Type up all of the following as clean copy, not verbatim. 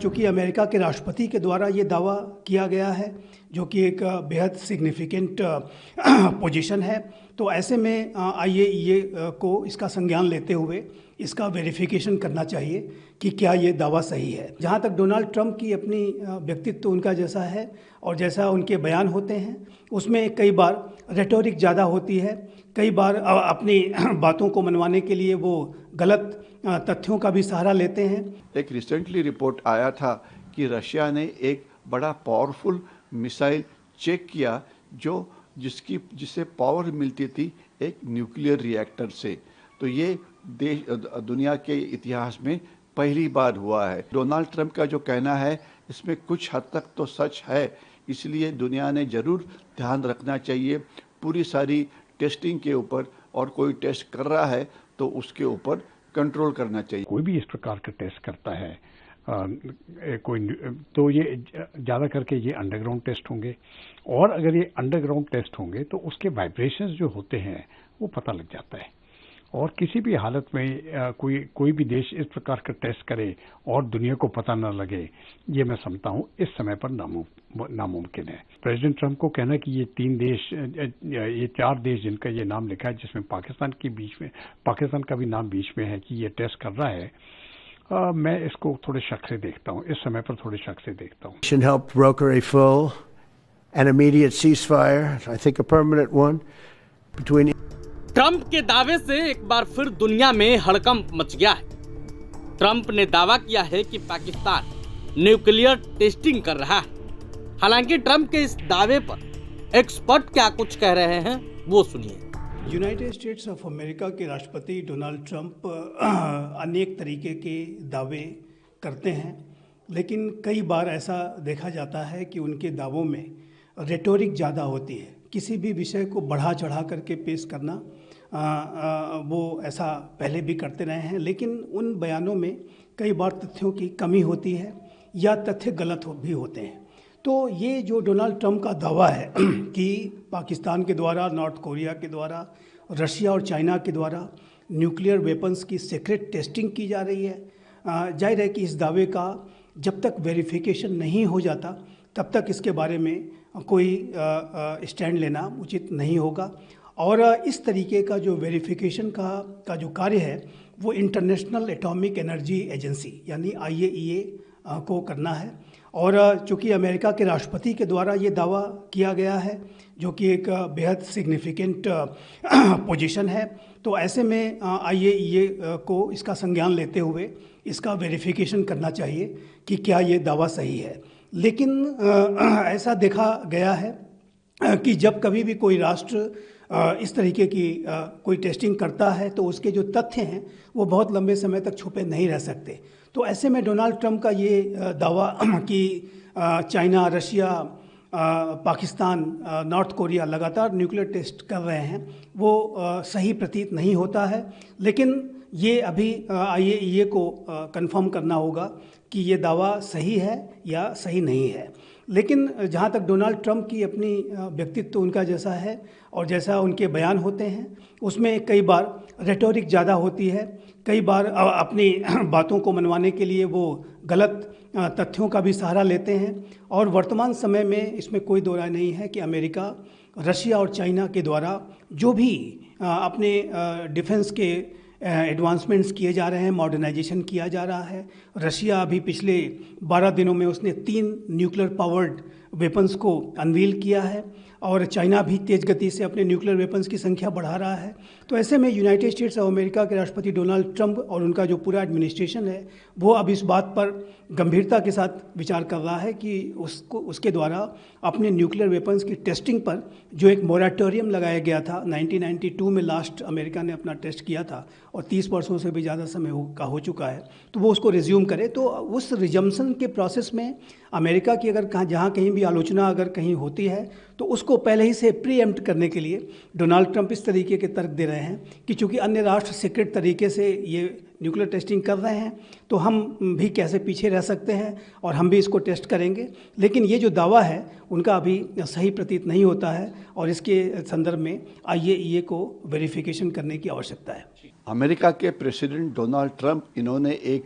चूँकि अमेरिका के राष्ट्रपति के द्वारा ये दावा किया गया है, जो कि एक बेहद सिग्निफिकेंट पोजीशन है, तो ऐसे में IAEA को इसका संज्ञान लेते हुए इसका वेरिफिकेशन करना चाहिए कि क्या ये दावा सही है। जहाँ तक डोनाल्ड ट्रंप की अपनी व्यक्तित्व उनका जैसा है और जैसा उनके बयान होते हैं, उसमें कई बार रेटोरिक ज़्यादा होती है, कई बार अपनी बातों को मनवाने के लिए वो गलत तथ्यों का भी सहारा लेते हैं। एक रिसेंटली रिपोर्ट आया था कि रशिया ने एक बड़ा पावरफुल मिसाइल चेक किया जिससे पावर मिलती थी एक न्यूक्लियर रिएक्टर से। तो ये दुनिया के इतिहास में पहली बार हुआ है। डोनाल्ड ट्रंप का जो कहना है इसमें कुछ हद तक तो सच है, इसलिए दुनिया ने ज़रूर ध्यान रखना चाहिए पूरी सारी टेस्टिंग के ऊपर, और कोई टेस्ट कर रहा है तो उसके ऊपर कंट्रोल करना चाहिए। कोई भी इस प्रकार का टेस्ट करता है तो ये ज़्यादा करके ये अंडरग्राउंड टेस्ट होंगे, और अगर ये अंडरग्राउंड टेस्ट होंगे तो उसके वाइब्रेशंस जो होते हैं वो पता लग जाता है। और किसी भी हालत में कोई भी देश इस प्रकार का टेस्ट करे और दुनिया को पता न लगे, ये मैं समझता हूँ इस समय पर नामुमकिन है। प्रेसिडेंट ट्रंप को कहना कि ये 4 देश जिनका ये नाम लिखा है, जिसमें पाकिस्तान का भी नाम बीच में है कि ये टेस्ट कर रहा है, मैं इसको थोड़े शक से देखता हूँ, इस समय पर थोड़े शक से देखता हूँ। Help broker a full and immediate ceasefire, I think a permanent one, between Trump के दावे से एक बार फिर दुनिया में हड़कंप मच गया है। ट्रंप ने दावा किया है कि पाकिस्तान न्यूक्लियर टेस्टिंग कर रहा है। हालांकि ट्रंप के इस दावे पर एक्सपर्ट क्या कुछ कह रहे हैं वो सुनिए। यूनाइटेड स्टेट्स ऑफ अमेरिका के राष्ट्रपति डोनाल्ड ट्रंप अनेक तरीके के दावे करते हैं, लेकिन कई बार ऐसा देखा जाता है कि उनके दावों में रेटोरिक ज़्यादा होती है। किसी भी विषय को बढ़ा चढ़ा करके पेश करना, वो ऐसा पहले भी करते रहे हैं, लेकिन उन बयानों में कई बार तथ्यों की कमी होती है या तथ्य गलत भी होते हैं। तो ये जो डोनाल्ड ट्रंप का दावा है कि पाकिस्तान के द्वारा, नॉर्थ कोरिया के द्वारा, रशिया और चाइना के द्वारा न्यूक्लियर वेपन्स की सीक्रेट टेस्टिंग की जा रही है, जाहिर है कि इस दावे का जब तक वेरिफिकेशन नहीं हो जाता तब तक इसके बारे में कोई स्टैंड लेना उचित नहीं होगा। और इस तरीके का जो वेरिफिकेशन का जो कार्य है वो इंटरनेशनल एटॉमिक एनर्जी एजेंसी यानी IAEA को करना है। और चूँकि अमेरिका के राष्ट्रपति के द्वारा ये दावा किया गया है, जो कि एक बेहद सिग्निफिकेंट पोजीशन है, तो ऐसे में IAEA को इसका संज्ञान लेते हुए इसका वेरिफिकेशन करना चाहिए कि क्या ये दावा सही है। लेकिन ऐसा देखा गया है कि जब कभी भी कोई राष्ट्र इस तरीके की कोई टेस्टिंग करता है तो उसके जो तथ्य हैं वो बहुत लंबे समय तक छुपे नहीं रह सकते। तो ऐसे में डोनाल्ड ट्रंप का ये दावा कि China, Russia, Pakistan, north Korea लगातार न्यूक्लियर टेस्ट कर रहे हैं वो सही प्रतीत नहीं होता है। लेकिन ये अभी IAEA को कंफर्म करना होगा कि ये दावा सही है या सही नहीं है। लेकिन जहाँ तक डोनाल्ड ट्रंप की अपनी व्यक्तित्व उनका जैसा है और जैसा उनके बयान होते हैं, उसमें कई बार रेटोरिक ज़्यादा होती है, कई बार अपनी बातों को मनवाने के लिए वो गलत तथ्यों का भी सहारा लेते हैं। और वर्तमान समय में इसमें कोई दो राय नहीं है कि अमेरिका, रशिया और चाइना के द्वारा जो भी अपने डिफेंस के एडवांसमेंट्स किए जा रहे हैं, मॉडर्नाइजेशन किया जा रहा है। रशिया अभी पिछले 12 दिनों में उसने 3 न्यूक्लियर पावर्ड वेपन्स को अनवील किया है और चाइना भी तेज़ गति से अपने न्यूक्लियर वेपन्स की संख्या बढ़ा रहा है। तो ऐसे में यूनाइटेड स्टेट्स ऑफ अमेरिका के राष्ट्रपति डोनाल्ड ट्रंप और उनका जो पूरा एडमिनिस्ट्रेशन है वो अब इस बात पर गंभीरता के साथ विचार कर रहा है कि उसके द्वारा अपने न्यूक्लियर वेपन्स की टेस्टिंग पर जो एक मोरेटोरियम लगाया गया था, 1992 में लास्ट अमेरिका ने अपना टेस्ट किया था और 30 वर्षों से भी ज़्यादा समय हो चुका है, तो वो उसको रिज्यूम करे। तो उस रिजम्पशन के प्रोसेस में अमेरिका की अगर जहाँ कहीं भी आलोचना अगर कहीं होती है तो उसको पहले ही से प्रीएम्प्ट करने के लिए डोनाल्ड ट्रंप इस तरीके के तर्क दे रहे हैं कि चूंकि अन्य राष्ट्र सीक्रेट तरीके से ये न्यूक्लियर टेस्टिंग कर रहे हैं तो हम भी कैसे पीछे रह सकते हैं और हम भी इसको टेस्ट करेंगे। लेकिन ये जो दावा है उनका अभी सही प्रतीत नहीं होता है और इसके संदर्भ में IAEA को वेरिफिकेशन करने की आवश्यकता है। अमेरिका के प्रेसिडेंट डोनाल्ड ट्रंप इन्होंने एक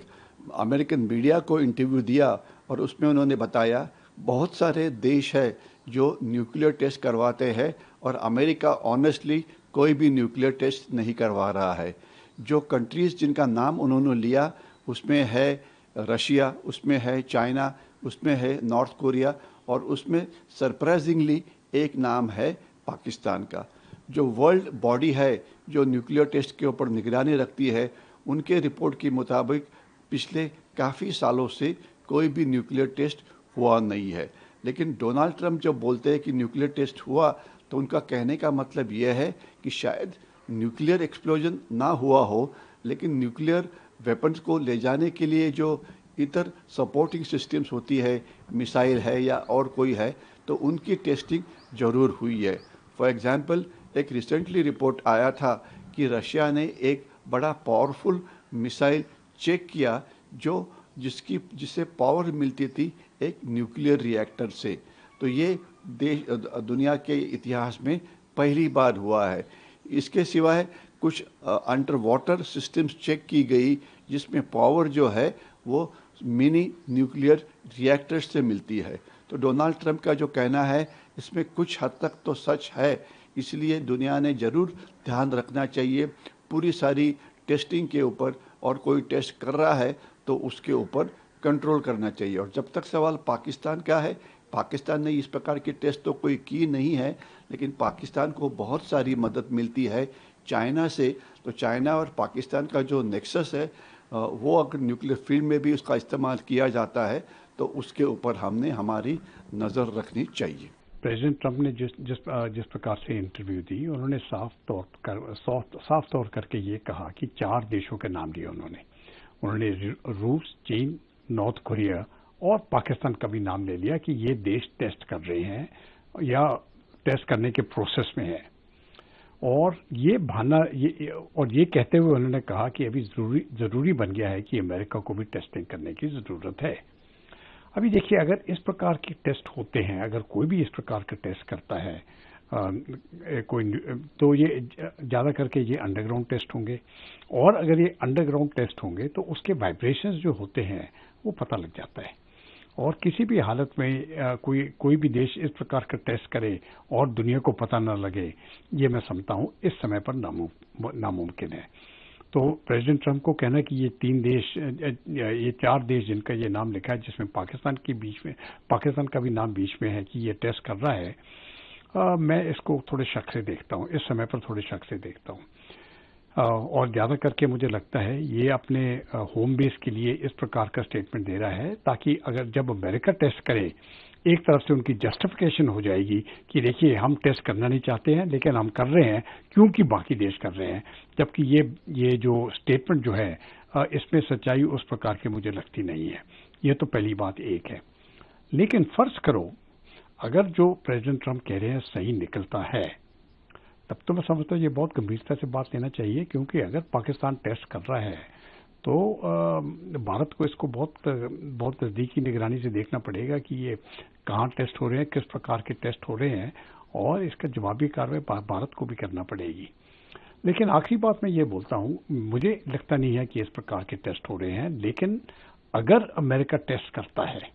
अमेरिकन मीडिया को इंटरव्यू दिया और उसमें उन्होंने बताया बहुत सारे देश है जो न्यूक्लियर टेस्ट करवाते हैं और अमेरिका ऑनेस्टली कोई भी न्यूक्लियर टेस्ट नहीं करवा रहा है। जो कंट्रीज़ जिनका नाम उन्होंने लिया उसमें है रशिया, उसमें है चाइना, उसमें है नॉर्थ कोरिया और उसमें सरप्राइजिंगली एक नाम है पाकिस्तान का। जो वर्ल्ड बॉडी है जो न्यूक्लियर टेस्ट के ऊपर निगरानी रखती है, उनके रिपोर्ट के मुताबिक पिछले काफ़ी सालों से कोई भी न्यूक्लियर टेस्ट हुआ नहीं है। लेकिन डोनाल्ड ट्रंप जब बोलते हैं कि न्यूक्लियर टेस्ट हुआ तो उनका कहने का मतलब यह है कि शायद न्यूक्लियर एक्सप्लोजन ना हुआ हो, लेकिन न्यूक्लियर वेपन्स को ले जाने के लिए जो इतर सपोर्टिंग सिस्टम्स होती है, मिसाइल है या और कोई है, तो उनकी टेस्टिंग ज़रूर हुई है। फॉर एग्जांपल एक रिसेंटली रिपोर्ट आया था कि रशिया ने एक बड़ा पावरफुल मिसाइल चेक किया जिससे पावर मिलती थी एक न्यूक्लियर रिएक्टर से। तो ये दुनिया के इतिहास में पहली बार हुआ है। इसके सिवाय कुछ अंडर वाटर सिस्टम्स चेक की गई जिसमें पावर जो है वो मिनी न्यूक्लियर रिएक्टर्स से मिलती है। तो डोनाल्ड ट्रंप का जो कहना है इसमें कुछ हद तक तो सच है, इसलिए दुनिया ने ज़रूर ध्यान रखना चाहिए पूरी सारी टेस्टिंग के ऊपर, और कोई टेस्ट कर रहा है तो उसके ऊपर कंट्रोल करना चाहिए। और जब तक सवाल पाकिस्तान का है, पाकिस्तान ने इस प्रकार की टेस्ट तो कोई की नहीं है, लेकिन पाकिस्तान को बहुत सारी मदद मिलती है चाइना से। तो चाइना और पाकिस्तान का जो नेक्सस है वो अगर न्यूक्लियर फील्ड में भी उसका इस्तेमाल किया जाता है तो उसके ऊपर हमने हमारी नज़र रखनी चाहिए। प्रेसिडेंट ट्रंप ने जिस प्रकार से इंटरव्यू दी, उन्होंने साफ तौर करके ये कहा कि 4 देशों के नाम लिए उन्होंने रूस, चीन, नॉर्थ कोरिया और पाकिस्तान का भी नाम ले लिया कि ये देश टेस्ट कर रहे हैं या टेस्ट करने के प्रोसेस में है। और ये कहते हुए उन्होंने कहा कि अभी जरूरी बन गया है कि अमेरिका को भी टेस्टिंग करने की जरूरत है। अभी देखिए, अगर इस प्रकार के टेस्ट होते हैं, अगर कोई भी इस प्रकार का टेस्ट करता है तो ये ज़्यादा करके ये अंडरग्राउंड टेस्ट होंगे, और अगर ये अंडरग्राउंड टेस्ट होंगे तो उसके वाइब्रेशंस जो होते हैं वो पता लग जाता है। और किसी भी हालत में कोई भी देश इस प्रकार का टेस्ट करे और दुनिया को पता न लगे, ये मैं समझता हूँ इस समय पर नामुमकिन है। तो प्रेसिडेंट ट्रंप को कहना कि ये 4 देश जिनका ये नाम लिखा है, जिसमें पाकिस्तान का भी नाम बीच में है कि ये टेस्ट कर रहा है, मैं इसको थोड़े शक से देखता हूँ, इस समय पर थोड़े शक से देखता हूँ। और ज़्यादा करके मुझे लगता है ये अपने होम बेस के लिए इस प्रकार का स्टेटमेंट दे रहा है ताकि अगर जब अमेरिका टेस्ट करे, एक तरफ से उनकी जस्टिफिकेशन हो जाएगी कि देखिए हम टेस्ट करना नहीं चाहते हैं लेकिन हम कर रहे हैं क्योंकि बाकी देश कर रहे हैं। जबकि ये जो स्टेटमेंट जो है इसमें सच्चाई उस प्रकार की मुझे लगती नहीं है। ये तो पहली बात एक है। लेकिन फर्ज करो अगर जो प्रेसिडेंट ट्रंप कह रहे हैं सही निकलता है, तब तो मैं समझता हूँ ये बहुत गंभीरता से बात लेना चाहिए, क्योंकि अगर पाकिस्तान टेस्ट कर रहा है तो भारत को इसको बहुत नज़दीकी निगरानी से देखना पड़ेगा कि ये कहाँ टेस्ट हो रहे हैं, किस प्रकार के टेस्ट हो रहे हैं, और इसका जवाबी कार्रवाई भारत को भी करना पड़ेगी। लेकिन आखिरी बात मैं ये बोलता हूँ, मुझे लगता नहीं है कि इस प्रकार के टेस्ट हो रहे हैं, लेकिन अगर अमेरिका टेस्ट करता है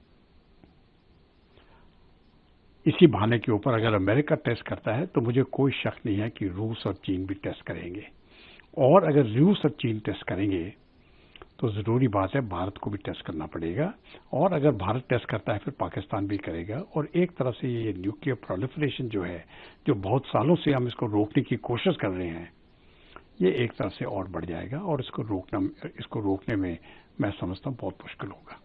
इसी बहाने के ऊपर, अगर अमेरिका टेस्ट करता है तो मुझे कोई शक नहीं है कि रूस और चीन भी टेस्ट करेंगे। और अगर रूस और चीन टेस्ट करेंगे तो ज़रूरी बात है भारत को भी टेस्ट करना पड़ेगा, और अगर भारत टेस्ट करता है फिर पाकिस्तान भी करेगा। और एक तरफ से ये न्यूक्लियर प्रोलिफरेशन जो है, जो बहुत सालों से हम इसको रोकने की कोशिश कर रहे हैं, ये एक तरफ से और बढ़ जाएगा, और इसको रोकने में मैं समझता हूँ बहुत मुश्किल होगा।